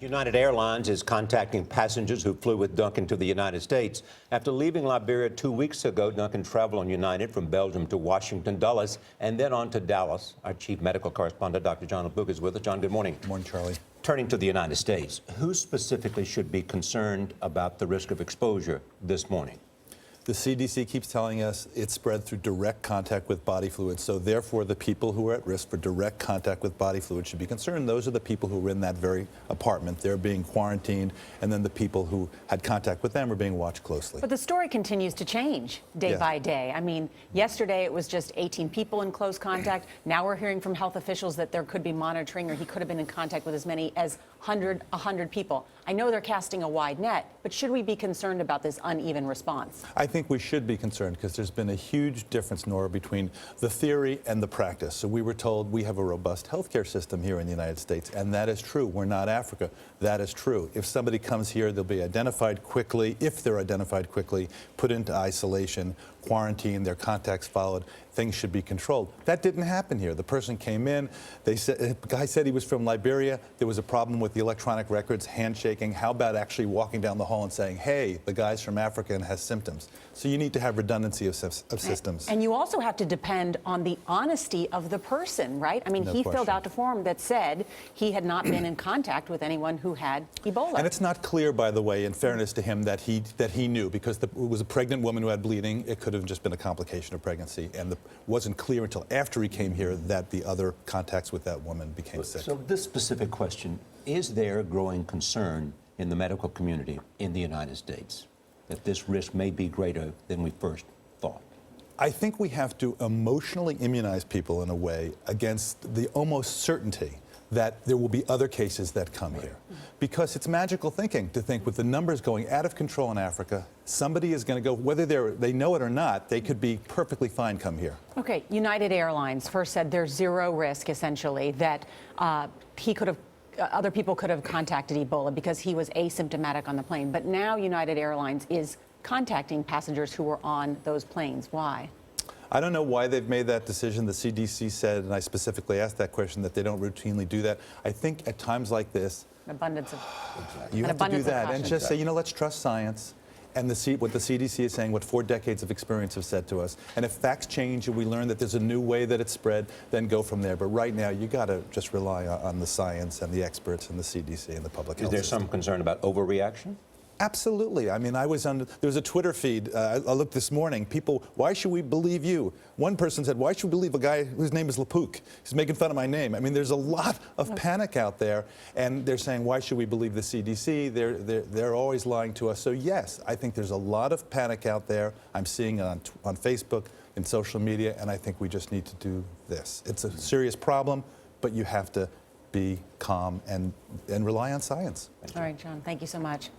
United Airlines is contacting passengers who flew with Duncan to the United States. After leaving Liberia 2 weeks ago, Duncan traveled on United from Belgium to Washington, Dulles, and then on to Dallas. Our chief medical correspondent, Dr. Jon LaPook, is with us. John, good morning. Good morning, Charlie. Turning to the United States, who specifically should be concerned about the risk of exposure this morning? The CDC keeps telling us it's spread through direct contact with body fluids, so therefore the people who are at risk for direct contact with body fluids should be concerned. Those are the people who were in that very apartment. They're being quarantined, and then the people who had contact with them are being watched closely. But the story continues to change day by day. I mean, yesterday it was just 18 people in close contact. Now we're hearing from health officials that there could be monitoring, or he could have been in contact with as many as 100 people. I know they're casting a wide net, but should we be concerned about this uneven response? I think we should be concerned because there's been a huge difference, Nora, between the theory and the practice. So we were told we have a robust healthcare system here in the United States, and that is true. We're not Africa. That is true. If somebody comes here, they'll be identified quickly. If they're identified quickly, put into isolation, quarantine, their contacts followed. Things should be controlled. That didn't happen here. The person came in. The guy said he was from Liberia. There was a problem with the electronic records, handshaking. How about actually walking down the hall and saying, hey, the guy's from Africa and has symptoms? So you need to have redundancy of systems. And you also have to depend on the honesty of the person, right? I mean, he filled out a form that said he had not been in contact with anyone who had Ebola. And it's not clear, by the way, in fairness to him, that he knew, because it was a pregnant woman who had bleeding. It could have just been a complication of pregnancy, and it wasn't clear until after he came here that the other contacts with that woman became sick. So this specific question, is there growing concern in the medical community in the United States that this risk may be greater than we first thought? I think we have to emotionally immunize people in a way against the almost certainty that there will be other cases that come here. Because it's magical thinking to think with the numbers going out of control in Africa, somebody is going to go, whether they know it or not, they could be perfectly fine come here. Okay, United Airlines first said there's zero risk, essentially, that other people could have contacted Ebola because he was asymptomatic on the plane. But now United Airlines is contacting passengers who were on those planes. Why? I don't know why they've made that decision. The CDC said, and I specifically asked that question, that they don't routinely do that. I think at times like this, An abundance of you have to do that and just say, Exactly. let's trust science. And what the CDC is saying, what 4 decades of experience have said to us. And if facts change and we learn that there's a new way that it's spread, then go from there. But right now, you got to just rely on the science and the experts and the CDC and the public health Is there system. some concern about overreaction? Absolutely. I mean, there was a Twitter feed. I looked this morning. People, why should we believe you? One person said, why should we believe a guy whose name is LaPook? He's making fun of my name. I mean, there's a lot of panic out there, and they're saying, why should we believe the CDC? They're always lying to us. So yes, I think there's a lot of panic out there. I'm seeing it on Facebook, in social media, and I think we just need to do this. It's a serious problem, but you have to be calm and rely on science. All right, John, thank you so much.